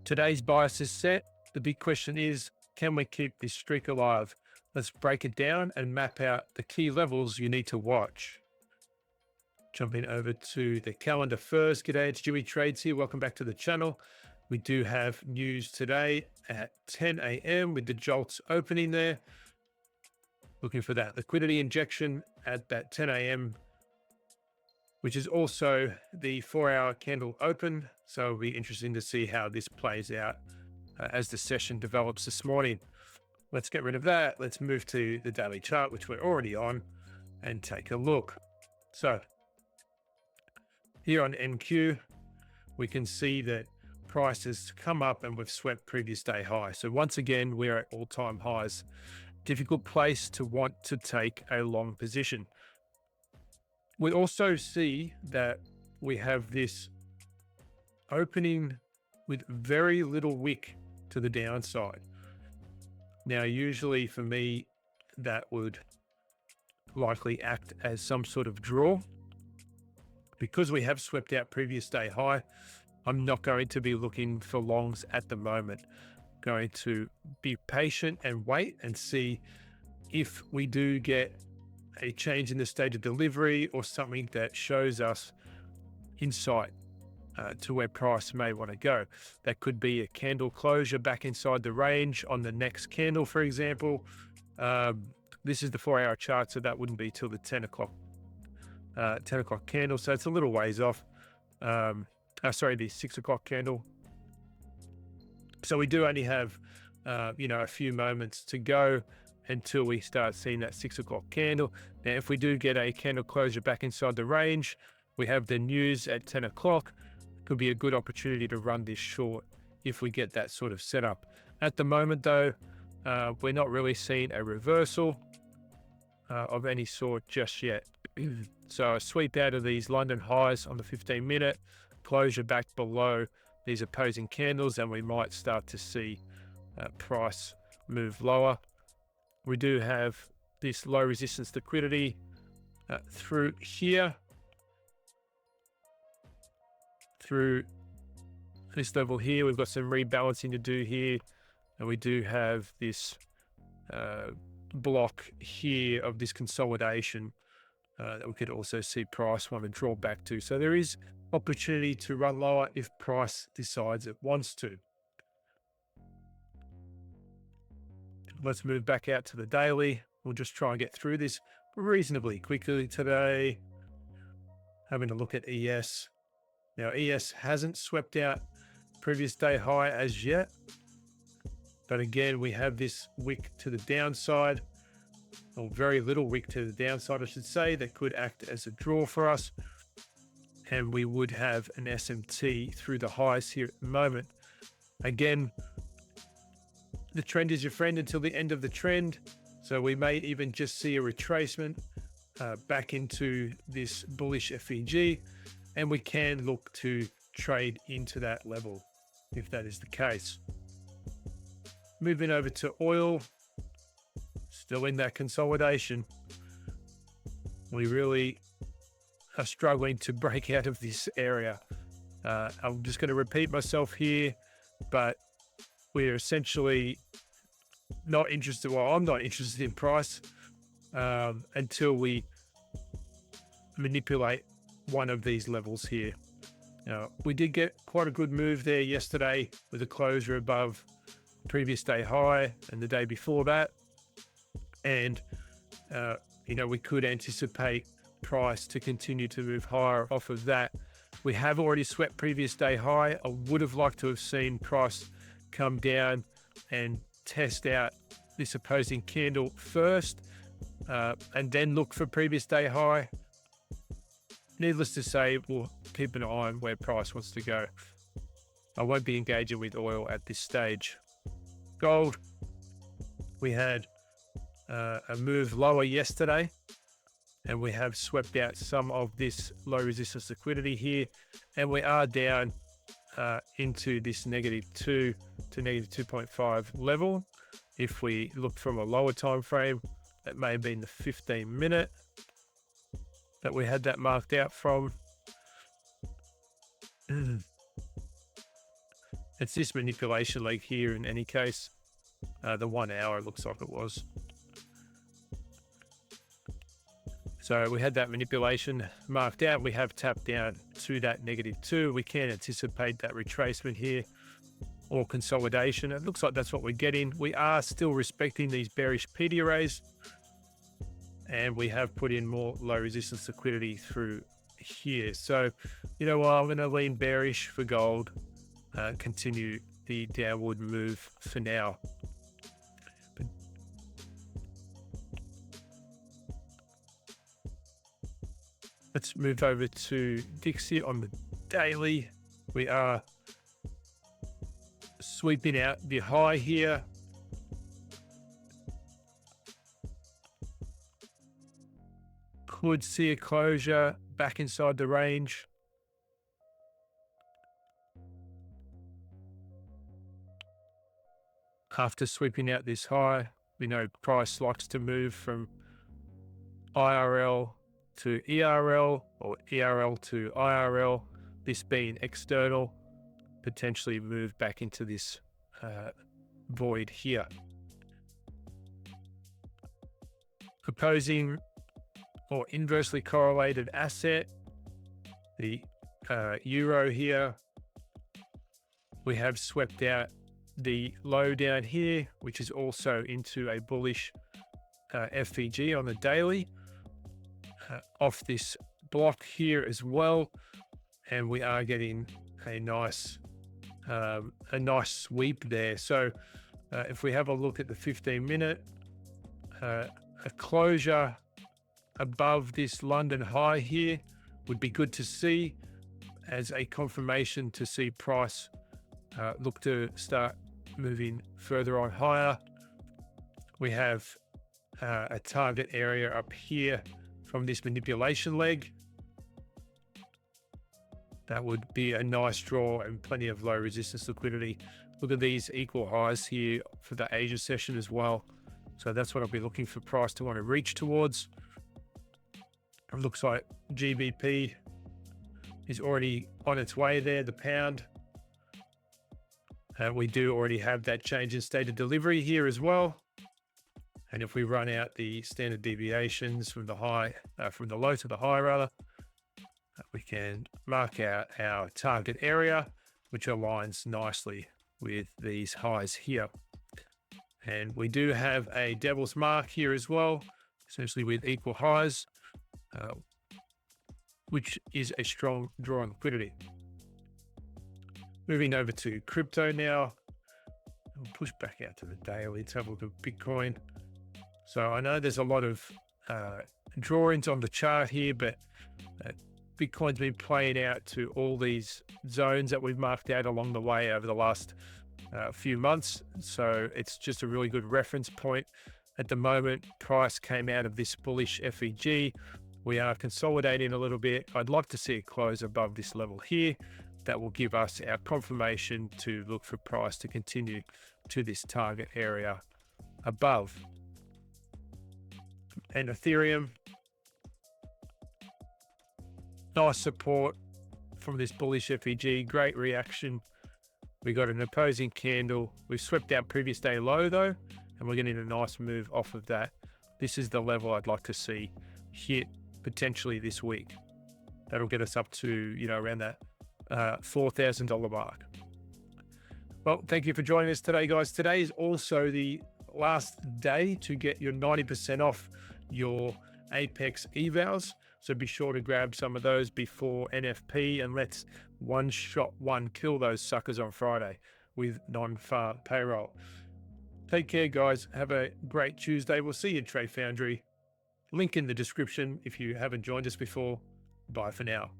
Today's bias is set. The big question is, can we keep this streak alive? Let's break it down and map out the key levels you need to watch. Jumping over to the calendar first. G'day, it's Dewey Trades here. Welcome back to the channel. We do have news today at 10 a.m. with the Jolts opening there. Looking for that liquidity injection at that 10 a.m., which is also the 4-hour candle open. So it'll be interesting to see how this plays out as the session develops this morning. Let's get rid of that. Let's move to the daily chart, which we're already on, and take a look. So here on NQ, we can see that price has come up and we've swept previous day high. So once again, we're at all-time highs. Difficult place to want to take a long position. We also see that we have this opening with very little wick to the downside. Now, usually for me, that would likely act as some sort of draw. Because we have swept out previous day high, I'm not going to be looking for longs at the moment. Going to be patient and wait and see if we do get a change in the stage of delivery or something that shows us insight to where price may want to go. That could be a candle closure back inside the range on the next candle, for example. This is the 4-hour chart, so that wouldn't be till the 10 o'clock candle. So it's a little ways off. Sorry, the 6 o'clock candle. So we do only have, a few moments to go until we start seeing that 6 o'clock candle. Now, if we do get a candle closure back inside the range, we have the news at 10 o'clock. Could be a good opportunity to run this short if we get that sort of setup. At the moment, though, we're not really seeing a reversal of any sort just yet. So a sweep out of these London highs on the 15-minute, closure back below these opposing candles, and we might start to see price move lower. We do have this low resistance liquidity through here, through this level here. We've got some rebalancing to do here, and we do have this block here of this consolidation that we could also see price want to draw back to. So there is opportunity to run lower if price decides it wants to. Let's move back out to the daily. We'll just try and get through this reasonably quickly today. Having a look at ES. Now, ES hasn't swept out previous day high as yet. But again, we have this wick to the downside, or very little wick to the downside, I should say, that could act as a draw for us. And we would have an SMT through the highs here at the moment. Again, the trend is your friend until the end of the trend. So we may even just see a retracement back into this bullish FEG, and we can look to trade into that level if that is the case. Moving over to oil, still in that consolidation. We really are struggling to break out of this area. I'm just going to repeat myself here, but we're essentially not interested. Well, I'm not interested in price until we manipulate one of these levels here. Now, we did get quite a good move there yesterday with a closure above previous day high and the day before that. And, we could anticipate price to continue to move higher off of that. We have already swept previous day high. I would have liked to have seen price come down and test out this opposing candle first, and then look for previous day high. Needless to say, we'll keep an eye on where price wants to go. I won't be engaging with oil at this stage. Gold, we had a move lower yesterday, and we have swept out some of this low resistance liquidity here, and we are down into this -2 to -2.5 level. If we look from a lower time frame, that may have been the 15-minute that we had that marked out from. It's this manipulation leg here in any case. The 1 hour looks like it was. So we had that manipulation marked out. We have tapped down to that -2. We can anticipate that retracement here or consolidation. It looks like that's what we're getting. We are still respecting these bearish PD arrays, and we have put in more low resistance liquidity through here. So, you know what, I'm going to lean bearish for gold, continue the downward move for now. But let's move over to Dixie on the daily. We are sweeping out the high here. Could see a closure back inside the range. After sweeping out this high, we know price likes to move from IRL to ERL or ERL to IRL, this being external, potentially move back into this void here. Proposing or inversely correlated asset, the euro here. We have swept out the low down here, which is also into a bullish FVG on the daily, off this block here as well, and we are getting a nice sweep there. So if we have a look at the 15-minute, a closure above this London high here would be good to see as a confirmation to see price look to start moving further on higher. We have a target area up here from this manipulation leg. That would be a nice draw and plenty of low resistance liquidity. Look at these equal highs here for the Asia session as well. So that's what I'll be looking for price to want to reach towards. It looks like GBP is already on its way there, the pound. We do already have that change in state of delivery here as well. And if we run out the standard deviations from the high, from the low to the high rather, we can mark out our target area, which aligns nicely with these highs here. And we do have a devil's mark here as well, essentially with equal highs, which is a strong draw on liquidity. Moving over to crypto now. We'll push back out to the daily. Let's have a look at Bitcoin. So I know there's a lot of drawings on the chart here, but Bitcoin's been playing out to all these zones that we've marked out along the way over the last few months. So it's just a really good reference point. At the moment, price came out of this bullish FEG. We are consolidating a little bit. I'd like to see it close above this level here. That will give us our confirmation to look for price to continue to this target area above. And Ethereum, nice support from this bullish FEG, great reaction. We got an opposing candle. We've swept out previous day low though, and we're getting a nice move off of that. This is the level I'd like to see hit potentially this week. That'll get us up to, you know, around that $4,000 mark. Well, thank you for joining us today, guys. Today is also the last day to get your 90% off your Apex evals. So be sure to grab some of those before NFP, and let's one shot, one kill those suckers on Friday with non-farm payroll. Take care, guys. Have a great Tuesday. We'll see you in Trade Foundry. Link in the description if you haven't joined us before. Bye for now.